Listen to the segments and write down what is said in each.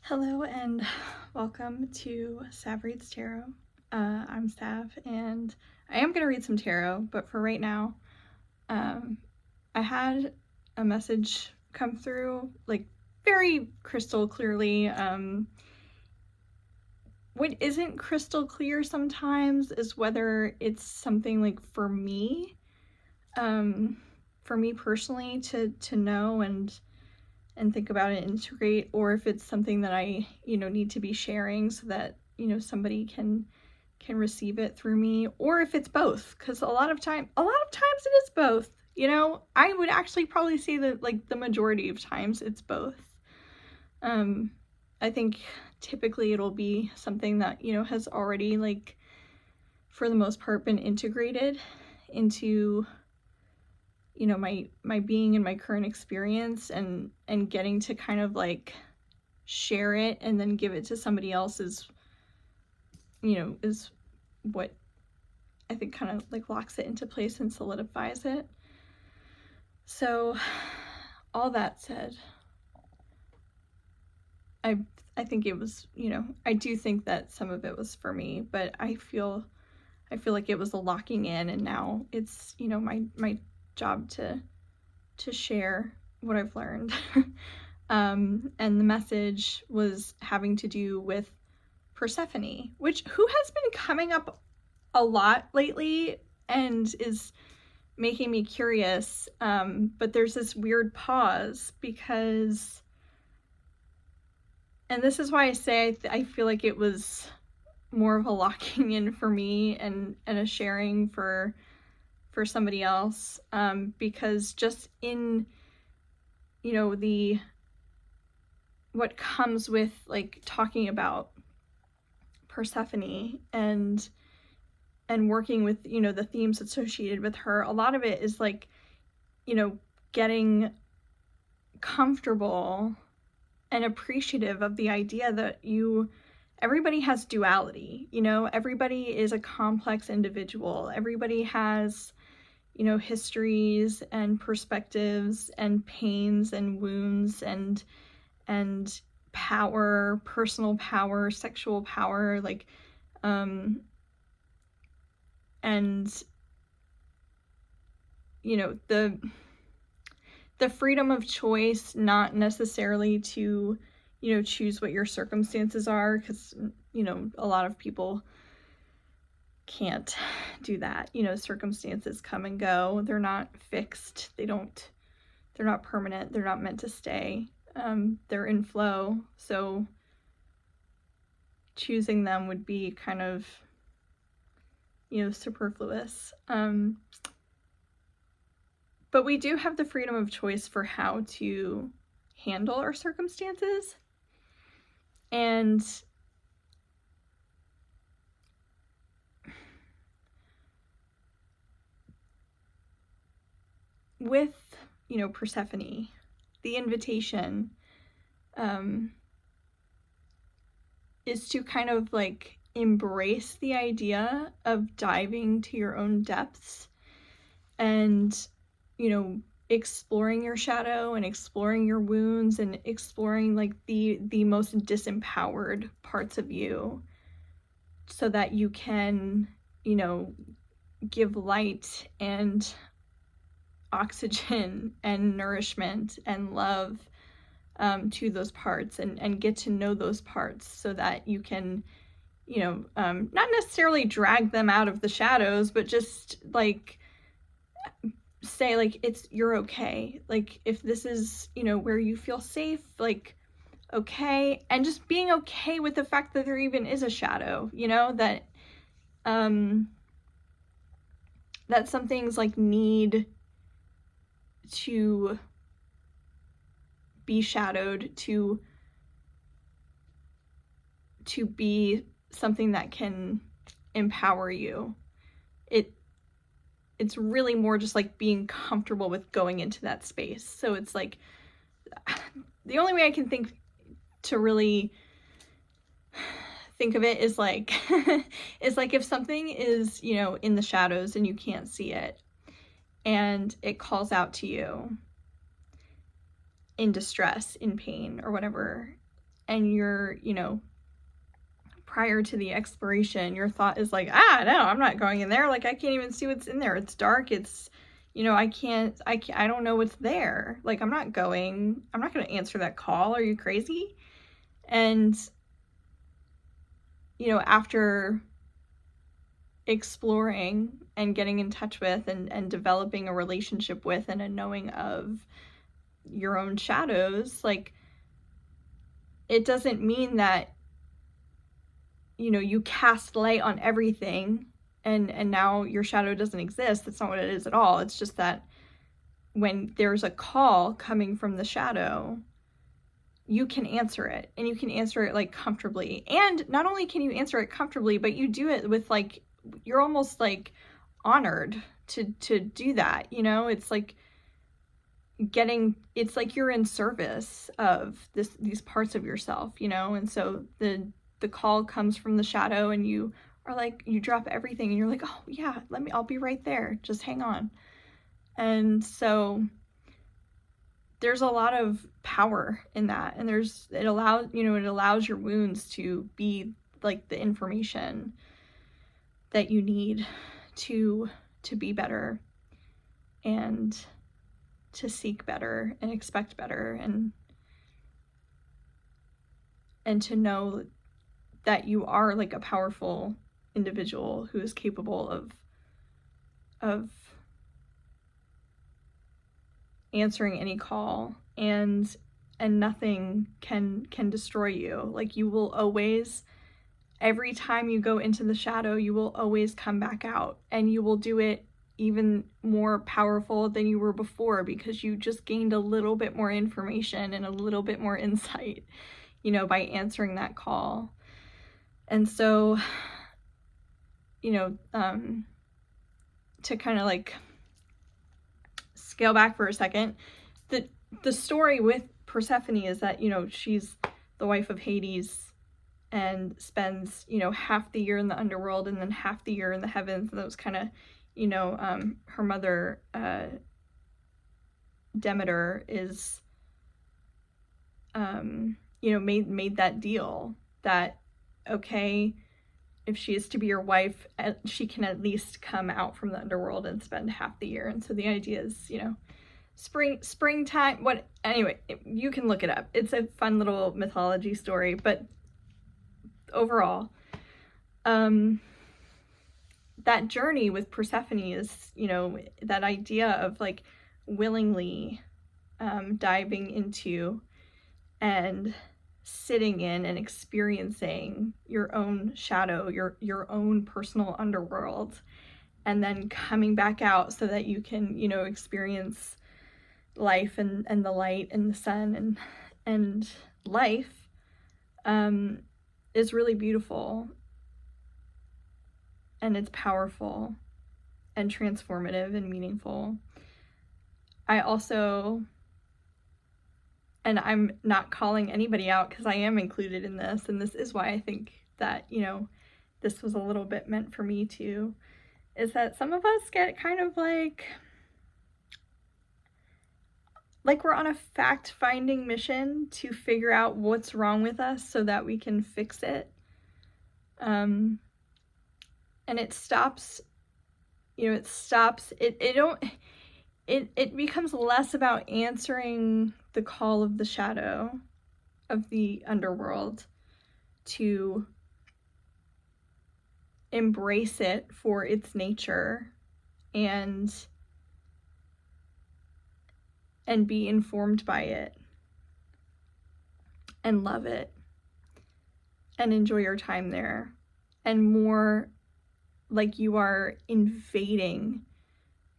Hello and welcome to Sav Reads Tarot. I'm Sav and I am going to read some tarot, but for right now, I had a message come through like very crystal clearly. What isn't crystal clear sometimes is whether it's something like for me personally to know and think about it and integrate, or if it's something that I, need to be sharing so that, somebody can receive it through me, or if it's both, because a lot of times it is both. I would actually probably say that like the majority of times it's both. I think typically it'll be something that, has already like for the most part been integrated into my being and my current experience, and getting to kind of like share it and then give it to somebody else is what I think kind of like locks it into place and solidifies it. So all that said, I think it was, I do think that some of it was for me, but I feel like it was a locking in, and now it's, my job to share what I've learned. And the message was having to do with Persephone, who has been coming up a lot lately and is making me curious. But there's this weird pause because, and this is why I say I feel like it was more of a locking in for me and a sharing for somebody else, because just in what comes with like talking about Persephone and working with the themes associated with her, a lot of it is like getting comfortable and appreciative of the idea that everybody has duality. Everybody is a complex individual. Everybody has histories and perspectives and pains and wounds and power, personal power, sexual power, like and the freedom of choice, not necessarily to choose what your circumstances are, because a lot of people can't do that. Circumstances come and go. They're not fixed. They're not permanent. They're not meant to stay. They're in flow. So choosing them would be kind of, superfluous. But we do have the freedom of choice for how to handle our circumstances. And with, Persephone, the invitation is to kind of like embrace the idea of diving to your own depths and, exploring your shadow and exploring your wounds and exploring like the most disempowered parts of you, so that you can, give light and oxygen and nourishment and love to those parts, and get to know those parts, so that you can, not necessarily drag them out of the shadows, but just like say like you're okay. Like if this is, where you feel safe, like okay, and just being okay with the fact that there even is a shadow, that that some things like need to be shadowed to be something that can empower you. It's really more just like being comfortable with going into that space. So it's like the only way I can think to really think of it is like is like if something is, in the shadows and you can't see it, and it calls out to you in distress, in pain, or whatever, and you're, you know, prior to the exploration, your thought is like, ah, no, I'm not going in there. Like, I can't even see what's in there. It's dark. It's, you know, I don't know what's there. Like, I'm not going to answer that call. Are you crazy? And, you know, after exploring and getting in touch with and developing a relationship with and a knowing of your own shadows, like, it doesn't mean that, you know, you cast light on everything and now your shadow doesn't exist. That's not what it is at all. It's just that when there's a call coming from the shadow, you can answer it, and you can answer it like comfortably. And not only can you answer it comfortably, but you do it with like, you're almost like honored to do that, you know? It's like it's like you're in service of these parts of yourself, you know? And so the call comes from the shadow, and you are like, you drop everything and you're like, oh yeah, I'll be right there. Just hang on. And so there's a lot of power in that. And it allows your wounds to be like the information that you need to be better, and to seek better and expect better, and to know that you are like a powerful individual who is capable of answering any call, and nothing can destroy you. Like, you will always, every time you go into the shadow, you will always come back out, and you will do it even more powerful than you were before, because you just gained a little bit more information and a little bit more insight, you know, by answering that call. And so, you know, to kind of like scale back for a second, the story with Persephone is that, you know, she's the wife of Hades and spends, you know, half the year in the underworld and then half the year in the heavens. And that was kind of, you know, her mother, Demeter, is, you know, made that deal that, okay, if she is to be your wife, she can at least come out from the underworld and spend half the year. And so the idea is, you know, springtime, anyway, you can look it up. It's a fun little mythology story, but overall, that journey with Persephone is, you know, that idea of like willingly diving into and sitting in and experiencing your own shadow, your own personal underworld, and then coming back out so that you can, you know, experience life and the light and the sun and life, is really beautiful, and it's powerful and transformative and meaningful. I also, and I'm not calling anybody out because I am included in this, and this is why I think that, you know, this was a little bit meant for me too, is that some of us get kind of like we're on a fact-finding mission to figure out what's wrong with us so that we can fix it. And it stops, you know, it becomes less about answering the call of the shadow of the underworld, to embrace it for its nature and be informed by it and love it and enjoy your time there, and more like you are invading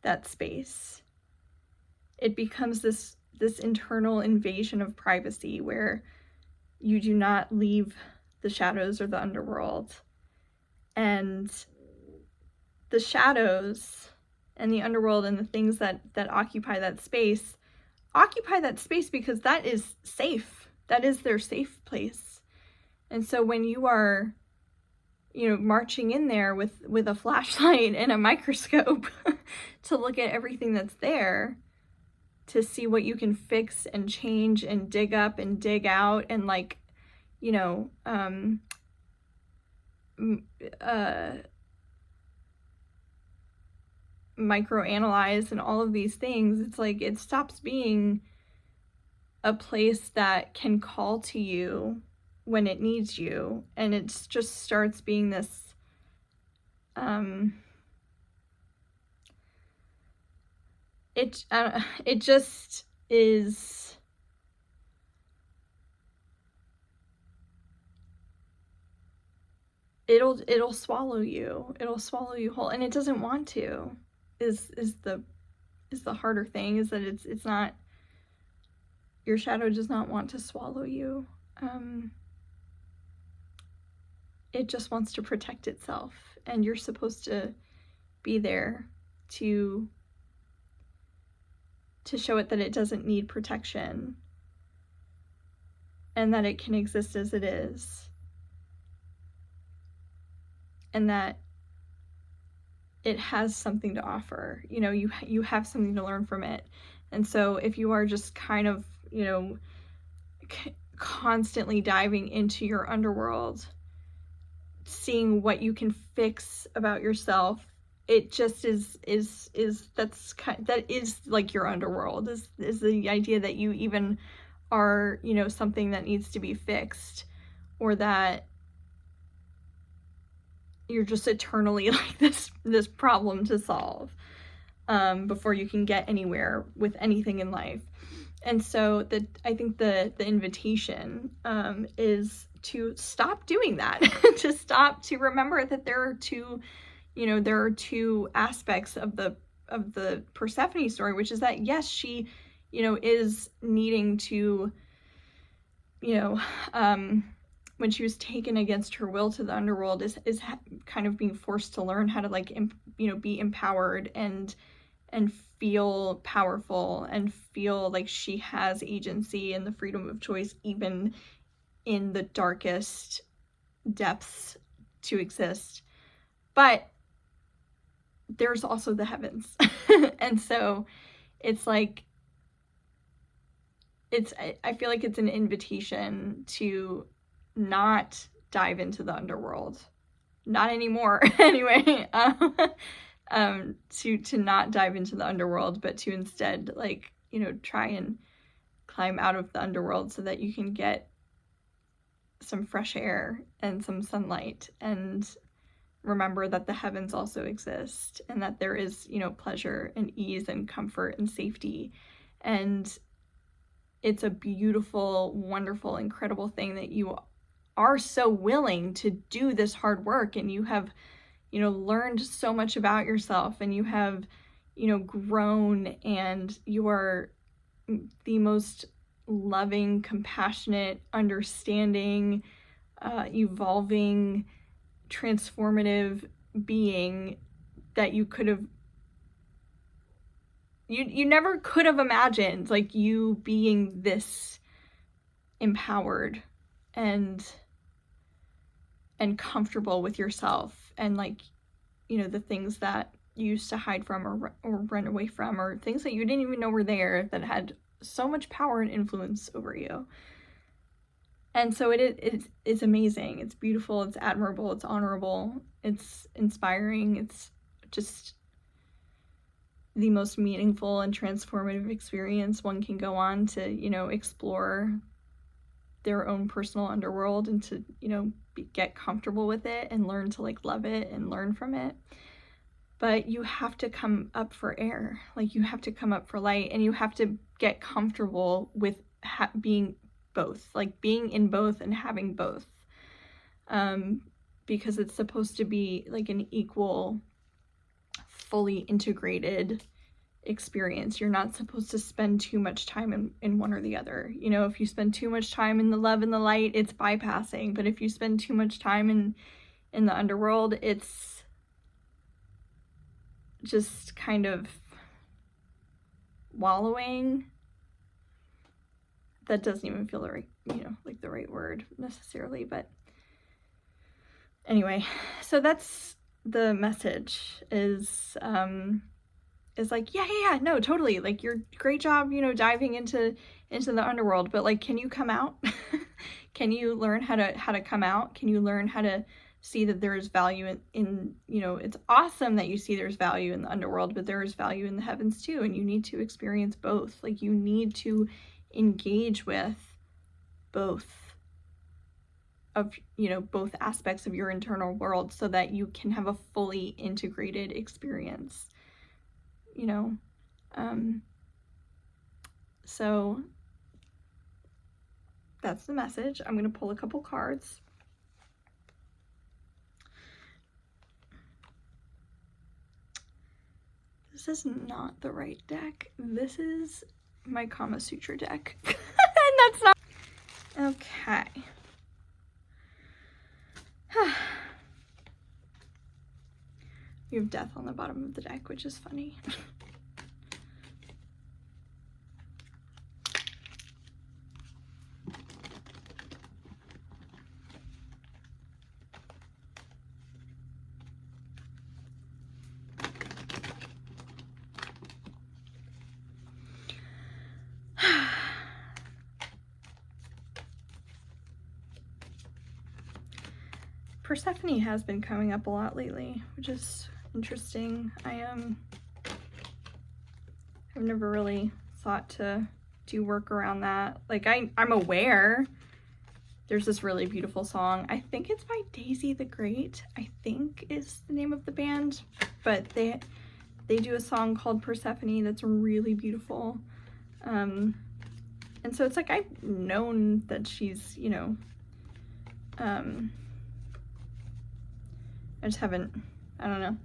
that space. It becomes this internal invasion of privacy where you do not leave the shadows or the underworld. And the shadows and the underworld and the things that occupy that space because that is safe. That is their safe place. And so when you are, you know, marching in there with a flashlight and a microscope to look at everything that's there, to see what you can fix and change and dig up and dig out, and like, you know, microanalyze and all of these things, it's like it stops being a place that can call to you when it needs you, and it just starts being this it just is, it'll swallow you, whole, and it doesn't want to, is the harder thing, is that it's not, your shadow does not want to swallow you. It just wants to protect itself, and you're supposed to be there to show it that it doesn't need protection, and that it can exist as it is, and that it has something to offer. You know, you have something to learn from it. And so if you are just kind of, you know, constantly diving into your underworld, seeing what you can fix about yourself, it just is that is like your underworld, is the idea that you even are, you know, something that needs to be fixed, or that you're just eternally like this problem to solve, before you can get anywhere with anything in life. And so I think the invitation is to stop doing that, to remember that there are two, you know, there are two aspects of the Persephone story, which is that, yes, she, you know, is needing to, you know, when she was taken against her will to the underworld, is kind of being forced to learn how to, like, you know, be empowered and feel powerful and feel like she has agency and the freedom of choice, even in the darkest depths, to exist. But there's also the heavens. And so it's like, I feel like it's an invitation to not dive into the underworld. Not anymore, anyway. To not dive into the underworld, but to instead, like, you know, try and climb out of the underworld so that you can get some fresh air and some sunlight, and remember that the heavens also exist, and that there is, you know, pleasure and ease and comfort and safety. And it's a beautiful, wonderful, incredible thing that you are so willing to do this hard work, and you have, you know, learned so much about yourself, and you have, you know, grown, and you are the most loving, compassionate, understanding, evolving, transformative being that you could have, you never could have imagined, like, you being this empowered and comfortable with yourself, and, like, you know, the things that you used to hide from or run away from, or things that you didn't even know were there, that had so much power and influence over you. And so it's amazing, it's beautiful, it's admirable, it's honorable, it's inspiring, it's just the most meaningful and transformative experience one can go on to, you know, explore their own personal underworld, and to, you know, get comfortable with it and learn to, like, love it and learn from it. But you have to come up for air, like, you have to come up for light, and you have to get comfortable with being both, like, being in both and having both, because it's supposed to be like an equal, fully integrated experience. You're not supposed to spend too much time in one or the other. You know, if you spend too much time in the love and the light, it's bypassing. But if you spend too much time in the underworld, it's just kind of wallowing. That doesn't even feel the right, you know, like the right word necessarily. But anyway, so that's the message, is like, yeah, no, totally, like, you're great job, you know, diving into the underworld, but, like, can you come out? Can you learn how to come out? Can you learn how to see that there is value in, you know, it's awesome that you see there's value in the underworld, but there is value in the heavens too, and you need to experience both. Like, you need to engage with both of, you know, both aspects of your internal world so that you can have a fully integrated experience, you know. So that's the message. I'm going to pull a couple cards. This is not the right deck. This is my Kama Sutra deck. And that's not... Okay. We have death on the bottom of the deck, which is funny. Persephone has been coming up a lot lately, which is interesting. I've never really thought to do work around that. Like, I'm aware there's this really beautiful song. I think it's by Daisy the Great, I think is the name of the band, but they do a song called Persephone that's really beautiful. And so it's like, I've known that she's, you know, I just haven't, I don't know.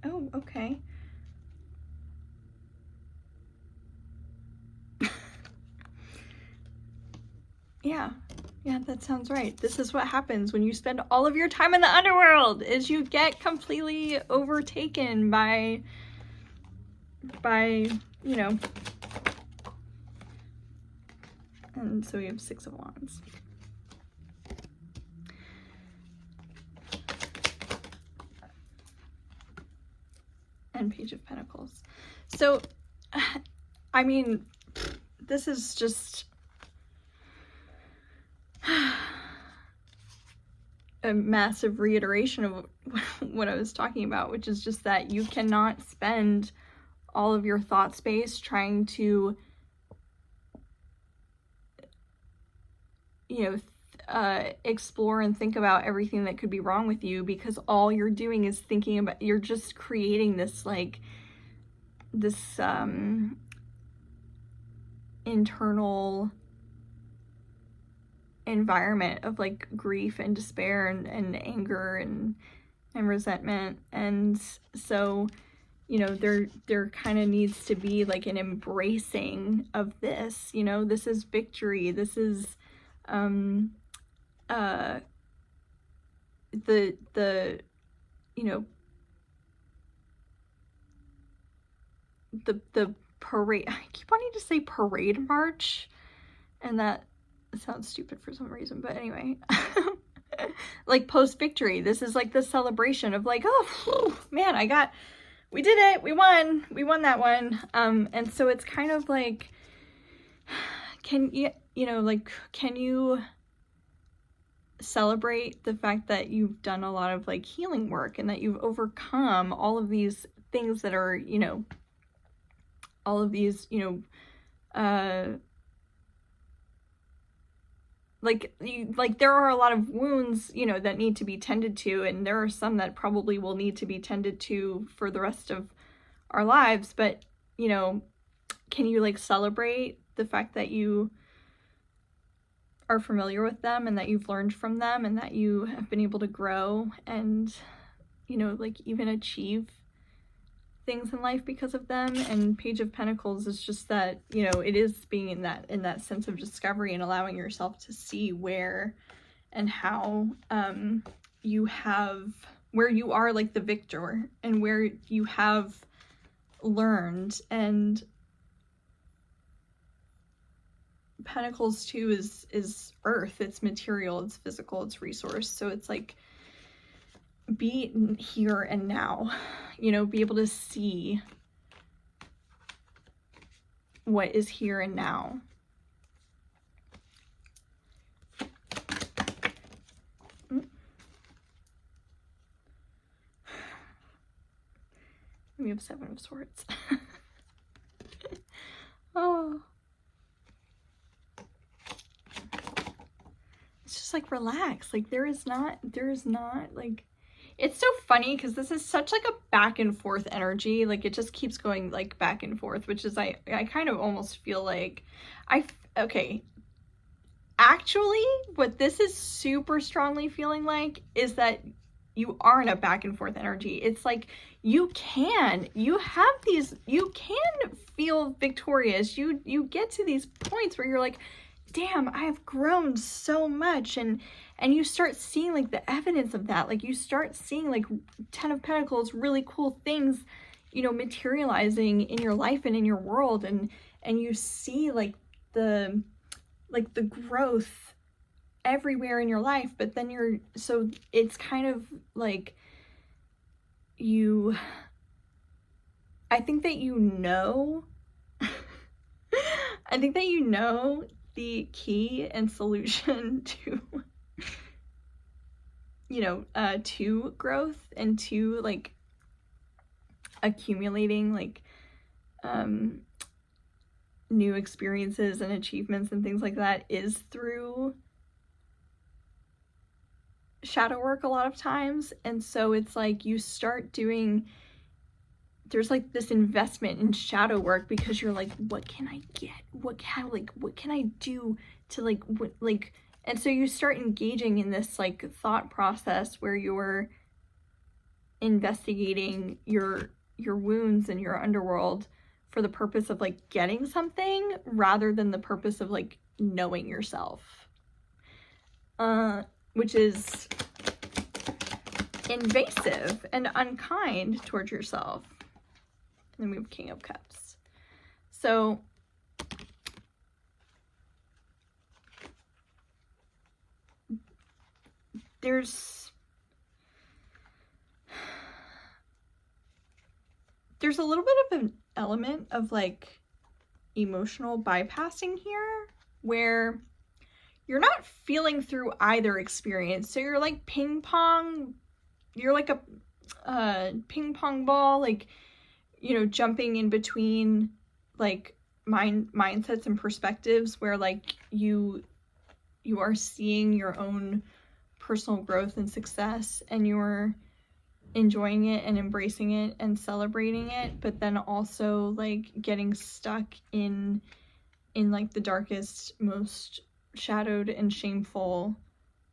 Oh, okay. Yeah, that sounds right. This is what happens when you spend all of your time in the underworld, is you get completely overtaken by, you know. And so we have Six of Wands. And Page of Pentacles. So, I mean, this is just a massive reiteration of what I was talking about, which is just that you cannot spend all of your thought space trying to, you know, explore and think about everything that could be wrong with you, because all you're doing is thinking about, you're just creating this, like, this internal environment of, like, grief and despair and anger and resentment. And so, you know, there kind of needs to be, like, an embracing of this, you know. This is victory. This is the you know, the parade. I keep wanting to say parade march, and that sounds stupid for some reason, but anyway. Like, post victory, this is like the celebration of, like, oh man, we did it, we won that one. And so it's kind of like, can you know, like, can you celebrate the fact that you've done a lot of, like, healing work, and that you've overcome all of these things that are, you know, all of these, you know, like there are a lot of wounds, you know, that need to be tended to, and there are some that probably will need to be tended to for the rest of our lives. But, you know, can you, like, celebrate the fact that you are familiar with them, and that you've learned from them, and that you have been able to grow and, you know, like, even achieve things in life because of them? And Page of Pentacles is just that, you know, it is being in that sense of discovery and allowing yourself to see where and how you have, where you are, like, the victor, and where you have learned. And Pentacles too is earth, it's material, it's physical, it's resource. So it's like, be here and now, you know, be able to see what is here and now. We have 7 of Swords. Oh. It's just like, relax. Like, there is not like, it's so funny because this is such like a back and forth energy. Like, it just keeps going like back and forth, which is, I kind of almost feel like okay. Actually, what this is super strongly feeling like is that you are in a back and forth energy. It's like you can feel victorious. You get to these points where you're like, damn, I have grown so much, and you start seeing like the evidence of that. Like, you start seeing like 10 of Pentacles, really cool things, you know, materializing in your life and in your world, and you see like the growth everywhere in your life. But then so it's kind of like I think that the key and solution to to growth and to like accumulating like new experiences and achievements and things like that is through shadow work a lot of times. And so it's like you start doing, there's like this investment in shadow work because you're like, what can I get? What can I do to and so you start engaging in this like thought process where you're investigating your wounds and your underworld for the purpose of like getting something rather than the purpose of like knowing yourself, which is invasive and unkind towards yourself. And then we have King of Cups. So there's a little bit of an element of like emotional bypassing here where you're not feeling through either experience. So you're like you're like a ping pong ball, like, you know, jumping in between like mindsets and perspectives where like you are seeing your own personal growth and success, and you're enjoying it and embracing it and celebrating it, but then also like getting stuck in like the darkest, most shadowed and shameful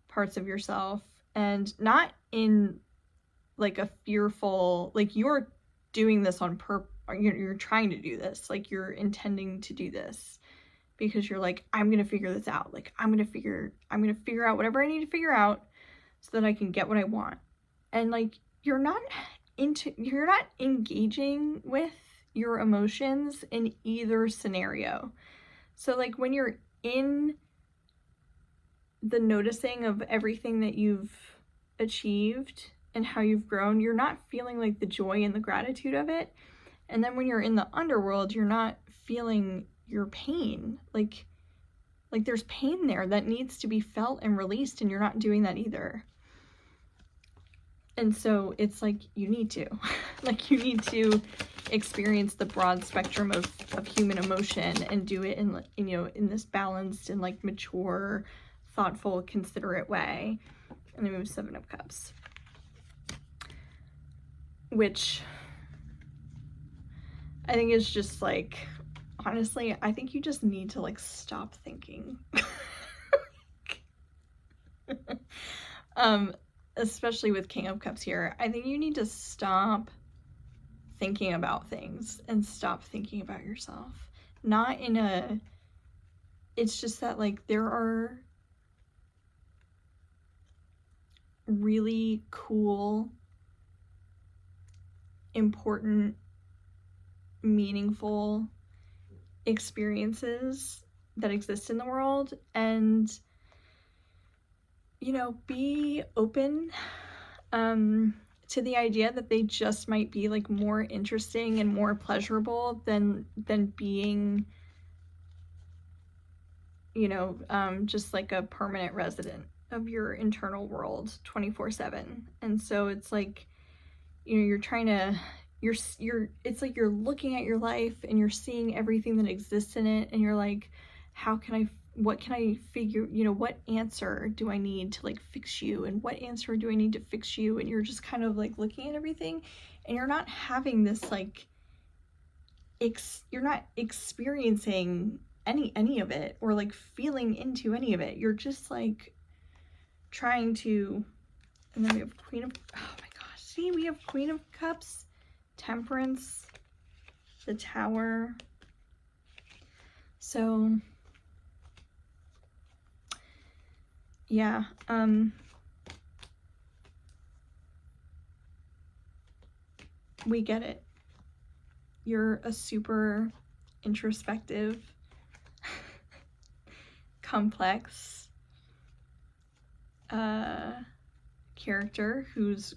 parts of yourself, and not in like a fearful, like you're doing this on purpose, you're trying to do this, like you're intending to do this because you're like, I'm gonna figure this out, like I'm gonna figure out whatever I need to figure out so that I can get what I want. And like you're not engaging with your emotions in either scenario. So like when you're in the noticing of everything that you've achieved and how you've grown, you're not feeling like the joy and the gratitude of it. And then when you're in the underworld, you're not feeling your pain. Like there's pain there that needs to be felt and released, and you're not doing that either. And so it's like you need to like you need to experience the broad spectrum of human emotion and do it in, you know, in this balanced and like mature, thoughtful, considerate way. And then we have 7 of Cups, which I think is just like, honestly, I think you just need to like stop thinking. Especially with King of Cups here, I think you need to stop thinking about things and stop thinking about yourself. Not in a, it's just that like there are really cool, important, meaningful experiences that exist in the world, and you know, be open to the idea that they just might be like more interesting and more pleasurable than being just like a permanent resident of your internal world 24/7. And so it's like, you're trying to, it's like you're looking at your life and you're seeing everything that exists in it, and you're like, what can I figure, what answer do I need to like fix you, and what answer do I need to fix you? And you're just kind of like looking at everything, and you're not having this like, you're not experiencing any of it, or like feeling into any of it. You're just like trying to. And then we have Queen of, oh my gosh, see, we have Queen of Cups, Temperance, the Tower. So yeah, we get it. You're a super introspective, complex character who's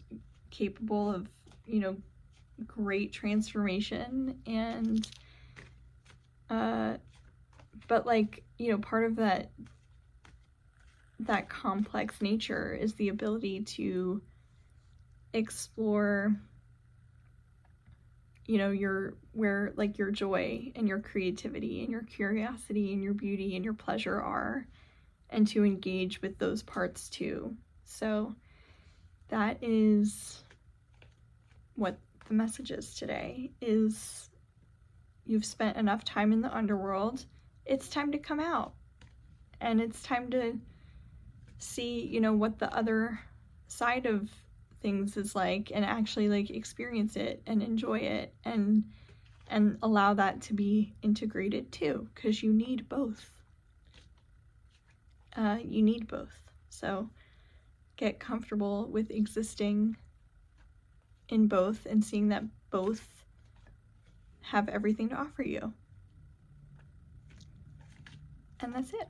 capable of, great transformation, and but like, part of that complex nature is the ability to explore, your joy and your creativity and your curiosity and your beauty and your pleasure are, and to engage with those parts too. So that is what the message is today, is you've spent enough time in the underworld. It's time to come out, and it's time to see, what the other side of things is like, and actually like experience it and enjoy it, and allow that to be integrated too, because you need both. So get comfortable with existing in both, and seeing that both have everything to offer you. And that's it.